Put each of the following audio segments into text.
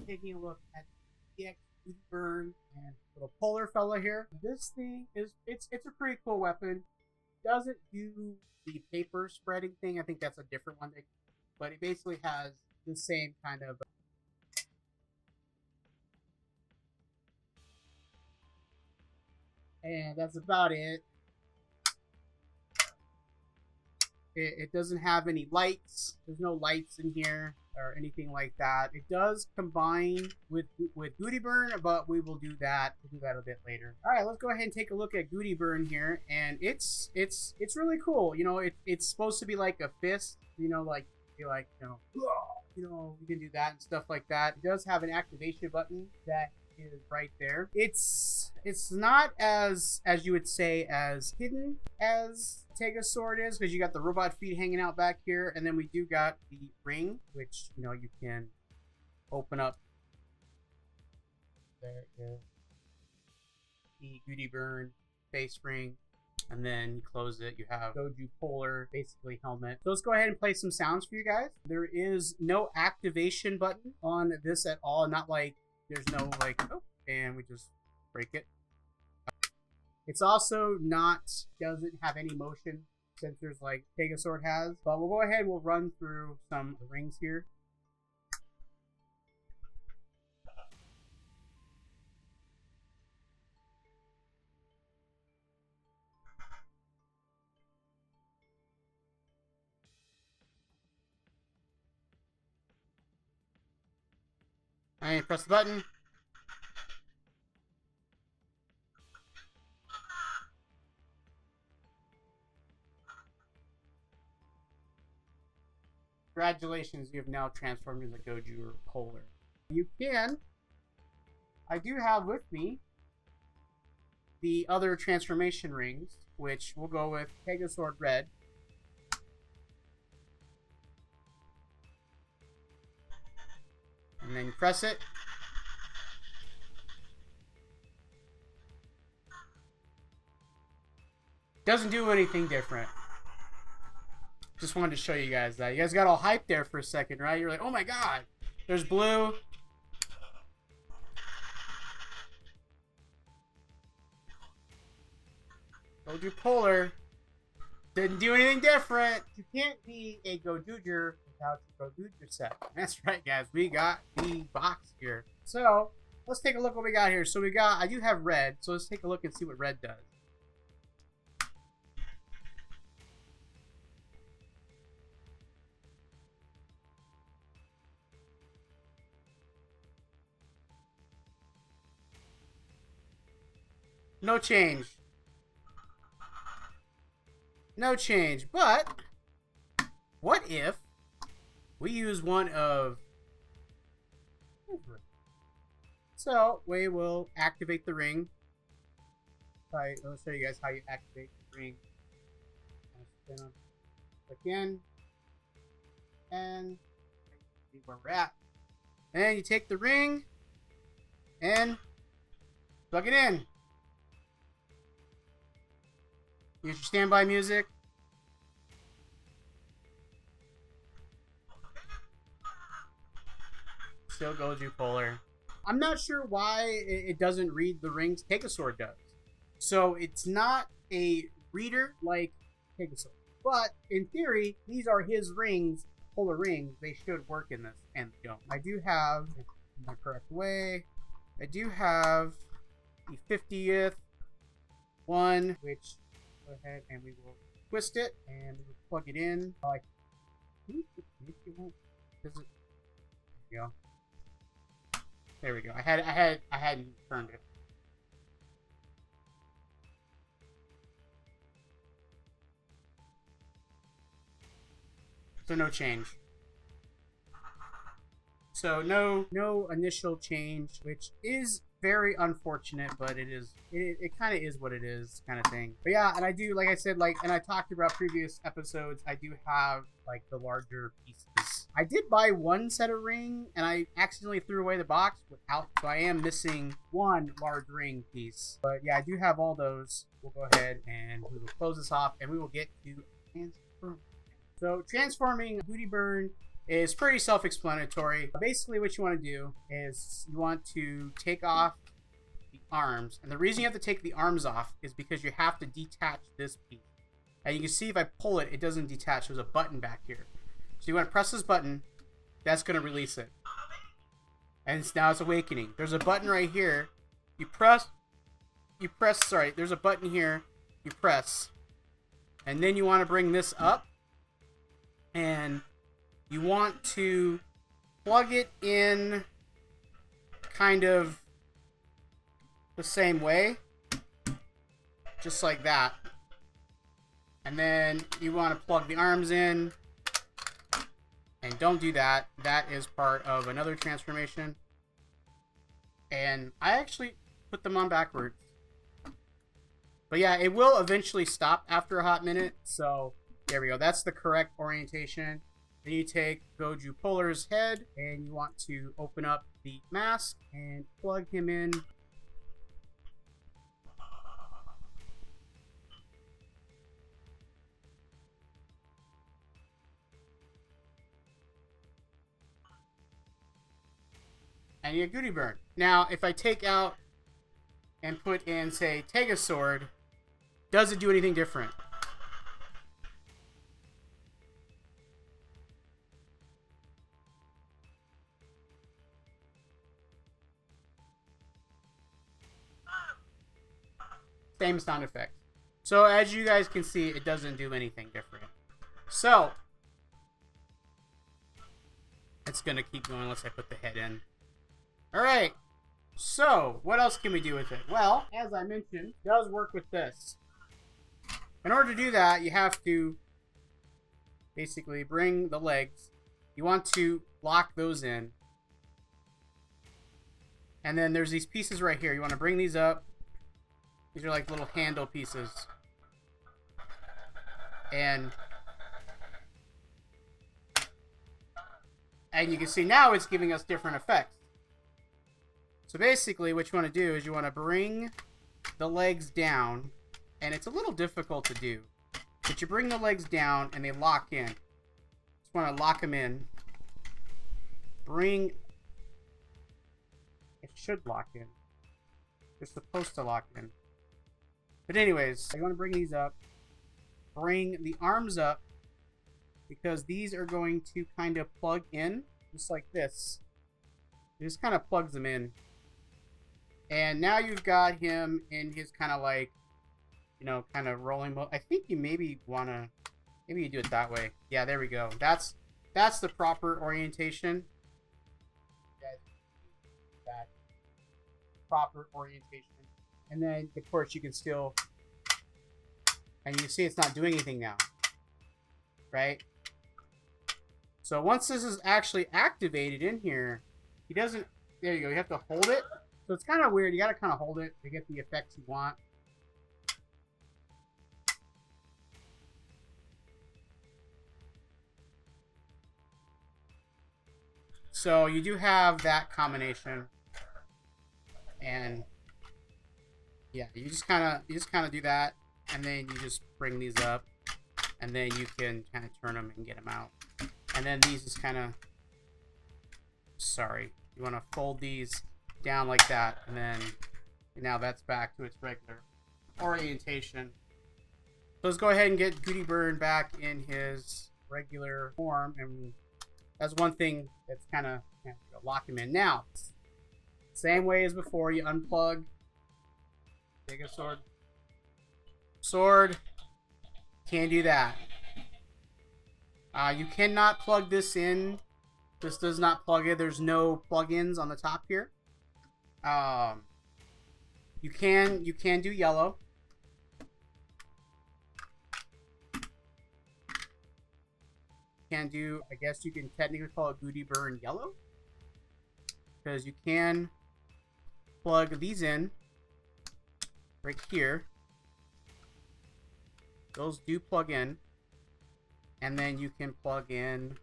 taking a look at DX Goodeburn and little polar fella here. This thing is it's a pretty cool weapon. Doesn't do the paper spreading thing. I think that's a different one, but it basically has the same kind of. And that's about it. It doesn't have any lights. There's no lights in here or anything like that. It does combine with Goodeburn, but we will do that. We'll do that a bit later. All right, let's go ahead and take a look at Goodeburn here, and it's really cool. You know, it's supposed to be like a fist. You know, like you can do that and stuff like that. It does have an activation button that is right there. It's not as you would say as hidden as Tega sword is, because you got the robot feet hanging out back here, and then we do got the ring, which you can open up. There is the Goodeburn face ring, and then you close it. You have Goju Polar basically helmet. So let's go ahead and play some sounds for you guys. There is no activation button on this at all. Not like there's no like, oh, and we just break it. It's also doesn't have any motion sensors like Tega sword has. But we'll go ahead and we'll run through some of the rings here. Alright, press the button. Congratulations, you have now transformed into Goju Polar. I do have with me the other transformation rings, which we'll go with Tega Sword Red. And then you press it. Doesn't do anything different. Just wanted to show you guys that. You guys got all hyped there for a second, right? You're like, oh my god, there's blue. Goju Polar. Didn't do anything different. You can't be a Gojuger without your Gojuger set. That's right, guys. We got the box here. So, let's take a look what we got here. So I do have red. So let's take a look and see what red does. No change. No change. But what if we use one of... So we will activate the ring. Alright, I'll show you guys how you activate the ring. Click in. And see where we're at. And you take the ring and plug it in. Use your standby music. Still Goju Polar. I'm not sure why it doesn't read the rings. Tega sword does. So it's not a reader like Tega sword. But in theory, these are his rings, polar rings. They should work in this, and they don't. I do have, in the correct way, I do have the 50th one, which go ahead and we will twist it and we will plug it in. Like, does it? There we go. There we go. I hadn't turned it. So no change. So no initial change, which is very unfortunate, but it kind of is what it is, kind of thing. But yeah, and I do, like I said, and I talked about previous episodes, I do have like the larger pieces. I did buy one set of ring, and I accidentally threw away the box without, so I am missing one large ring piece. But yeah, I do have all those. We'll go ahead and we will close this off, and we will get to transform. So transforming Goodeburn is pretty self-explanatory. Basically what you want to do is you want to take off the arms, and the reason you have to take the arms off is because you have to detach this piece. And you can see if I pull it, it doesn't detach. There's a button back here. So you want to press this button. That's going to release it. And now it's awakening. There's a button right here. You press, sorry, there's a button here. You press. And then you want to bring this up. And you want to plug it in kind of the same way. Just like that. And then you want to plug the arms in. And don't do that. That is part of another transformation. And I actually put them on backwards. But yeah, it will eventually stop after a hot minute. So there we go. That's the correct orientation. Then you take Goju Polar's head and you want to open up the mask and plug him in. And you get Goodeburn. Now, if I take out and put in, say, Tegasword, does it do anything different? Same sound effect. So, as you guys can see, it doesn't do anything different. So, it's going to keep going unless I put the head in. Alright, so what else can we do with it? Well, as I mentioned, it does work with this. In order to do that, you have to basically bring the legs. You want to lock those in. And then there's these pieces right here. You want to bring these up. These are like little handle pieces. And you can see now it's giving us different effects. So basically what you want to do is you want to bring the legs down, and it's a little difficult to do, but you bring the legs down and they lock in. Just want to lock them in. It should lock in. It's supposed to lock in. But anyways, you want to bring these up. Bring the arms up, because these are going to kind of plug in, just like this. It just kind of plugs them in. And now you've got him in his kind of like, you know, kind of rolling mode. I think you maybe want to, maybe you do it that way. Yeah, there we go. That's the proper orientation. That proper orientation. And then, of course, you can still, and you can see it's not doing anything now. Right? So once this is actually activated in here, he doesn't, there you go, you have to hold it. So it's kind of weird. You got to kind of hold it to get the effects you want. So you do have that combination. And yeah, you just kind of do that, and then you just bring these up, and then you can kind of turn them and get them out. And then these is kind of, sorry, you want to fold these down like that, and then now that's back to its regular orientation. So let's go ahead and get Goodeburn back in his regular form, and that's one thing that's kind of, you know, lock him in. Now, same way as before, you unplug. Take a sword. Can't do that. You cannot plug this in. This does not plug in. There's no plugins on the top here. You can do yellow. Can do, I guess you can technically call it Goodeburn yellow, because you can plug these in right here. Those do plug in, and then you can plug in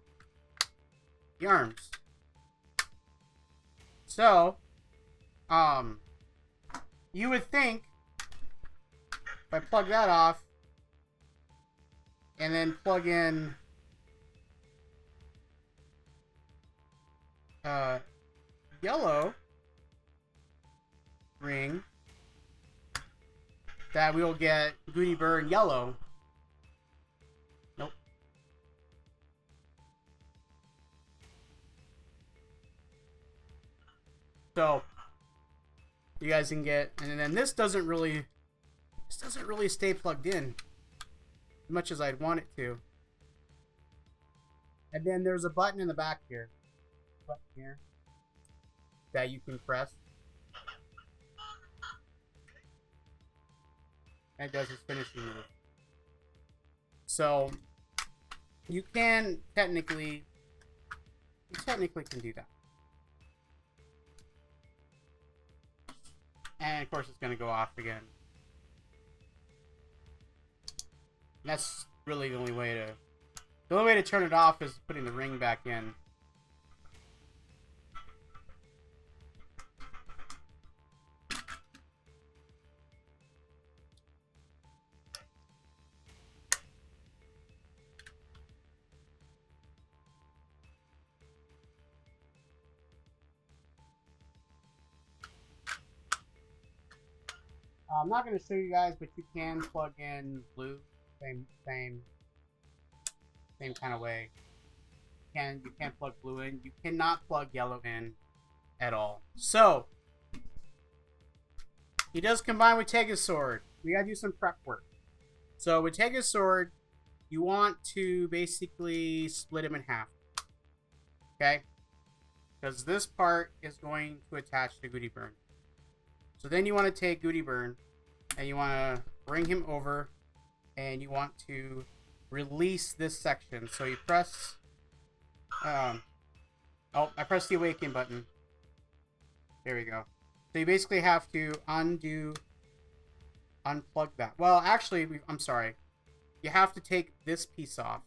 the arms. So you would think if I plug that off and then plug in yellow ring, that we will get Goodeburn yellow. Nope. So you guys can get, and then this doesn't really stay plugged in as much as I'd want it to. And then there's a button in the back here, that you can press. And it does its finishing move. So you technically can do that. And of course it's going to go off again. And that's really the only way to turn it off is putting the ring back in. I'm not going to show you guys, but you can plug in blue, same kind of way. You can plug blue in. You cannot plug yellow in at all. So he does combine with Sword. We gotta do some prep work. So with Sword, you want to basically split him in half. Okay? Because this part is going to attach to Goodeburn. So then you want to take Goodeburn and you want to bring him over and you want to release this section. So you press I pressed the awaken button. There we go. So you basically have to unplug that. Well, actually, I'm sorry. You have to take this piece off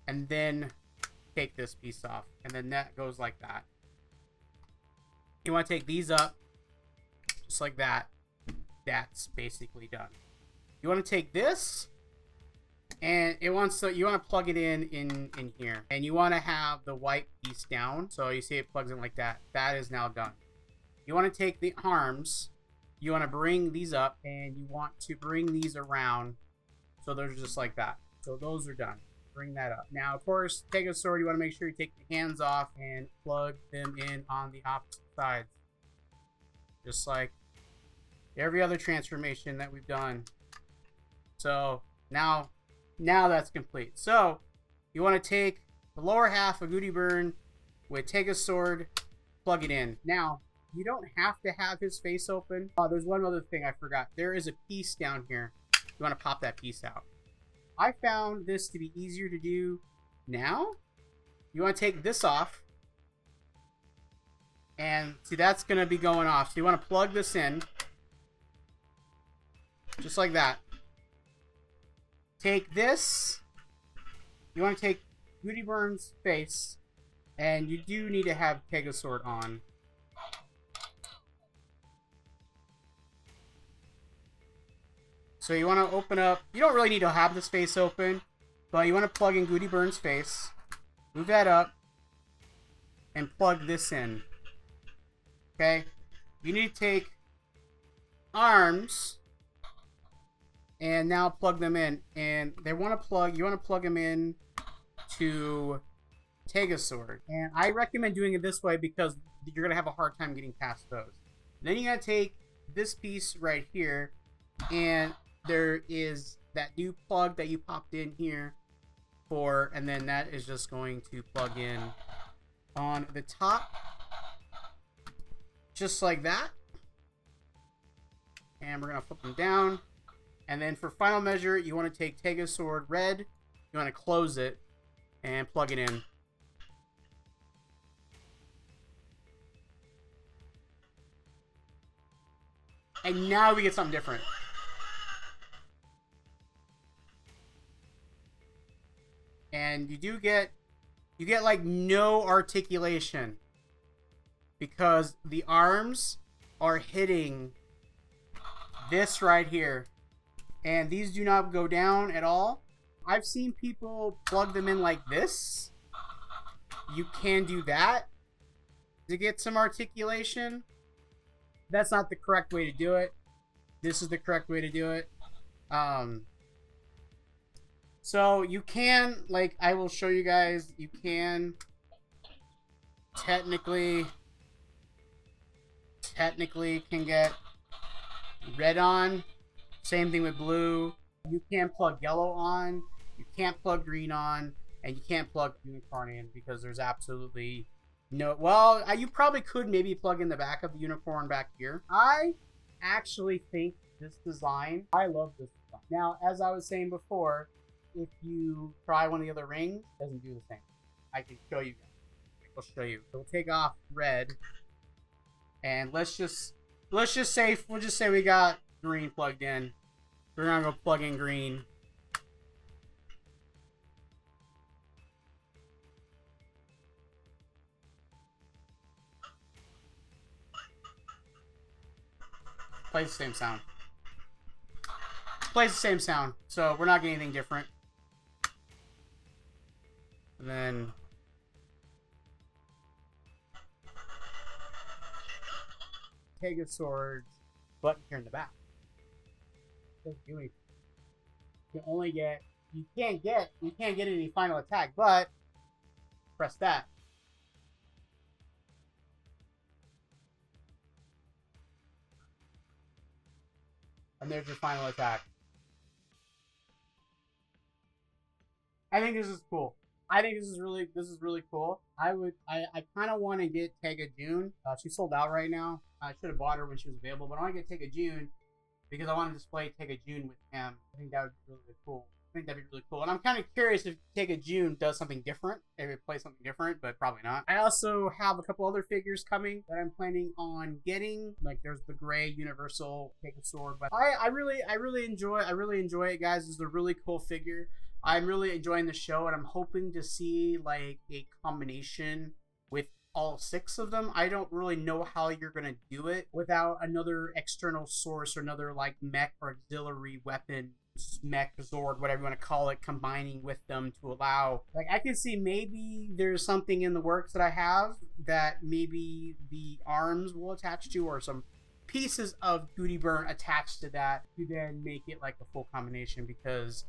and then take this piece off, and then that goes like that. You want to take these up just like that. That's basically done. You want to take this, and you want to plug it in here, and you want to have the white piece down. So you see it plugs in like that. That is now done. You want to take the arms. You want to bring these up, and you want to bring these around. So they're just like that. So those are done. Bring that up. Now, of course, take a sword. You want to make sure you take the hands off and plug them in on the opposite sides. Just like every other transformation that we've done. So now that's complete. So you want to take the lower half of Goodeburn with take a sword, plug it in. Now, you don't have to have his face open. There's one other thing I forgot. There is a piece down here. You want to pop that piece out. I found this to be easier to do now. You want to take this off. And see, that's going to be going off. So you want to plug this in. Just like that. Take this. You want to take Goodeburn's face. And you do need to have Sword on. So you want to open up. You don't really need to have this face open. But you want to plug in Goodeburn's face. Move that up. And plug this in. Okay? You need to take arms. And now plug them in. And you want to plug them in to Sword. And I recommend doing it this way because you're going to have a hard time getting past those. Then you got to take this piece right here. And there is that new plug that you popped in here for. And then that is just going to plug in on the top. Just like that. And we're going to flip them down. And then for final measure, you want to take Sword red. You want to close it and plug it in. And now we get something different. And you get like no articulation because the arms are hitting this right here. And these do not go down at all. I've seen people plug them in like this. You can do that. to get some articulation. That's not the correct way to do it. This is the correct way to do it. So you can, like, I will show you guys, you can technically can get red on. Same thing with blue. You can plug yellow on. You can't plug green on. And you can't plug unicorn in because there's absolutely no... Well, you probably could maybe plug in the back of the unicorn back here. I actually think this design, I love this design. Now, as I was saying before, if you try one of the other rings, it doesn't do the same. I can show you guys. I'll show you. So we'll take off red. And let's just say, we'll just say we got green plugged in. We're gonna go plug in green. Plays the same sound. Plays the same sound. So we're not getting anything different. And then Pegasaur's button here in the back. Doesn't do anything. You can only get, you can't get any final attack, but press that. And there's your final attack. I think this is cool. I think this is really cool. I kind of want to get Tega June. She's sold out right now. I should have bought her when she was available, but I want to get Tega June because I want to display Tega June with him. I think that would be really cool. I think that'd be really cool. And I'm kind of curious if Tega June does something different. If it plays something different, but probably not. I also have a couple other figures coming that I'm planning on getting. Like there's the gray universal Pegasaur, but I really enjoy it, guys. This is a really cool figure. I'm really enjoying the show, and I'm hoping to see like a combination with all 6 of them. I don't really know how you're gonna do it without another external source or another like mech or auxiliary weapon, mech, Zord, whatever you want to call it, combining with them to allow, like, I can see maybe there's something in the works that I have that maybe the arms will attach to, or some pieces of Goodeburn attached to that to then make it like a full combination, because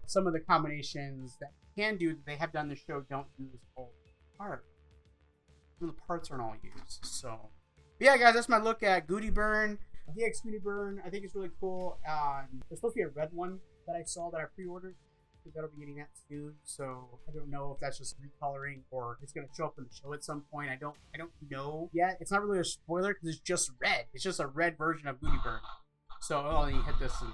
some of the combinations that can do that they have done in the show don't use all parts. Some of the parts aren't all used. So, but yeah, guys, that's my look at Goodeburn. DX Goodeburn, I think it's really cool. There's supposed to be a red one that I saw that I pre-ordered. I think that'll be getting that soon. So I don't know if that's just recoloring or it's gonna show up in the show at some point. I don't know yet. It's not really a spoiler because it's just red. It's just a red version of Goodeburn. So you hit this and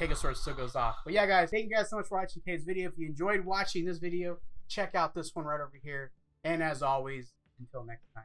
Tegosaur still goes off. But yeah, guys, thank you guys so much for watching today's video. If you enjoyed watching this video, check out this one right over here. And as always, until next time.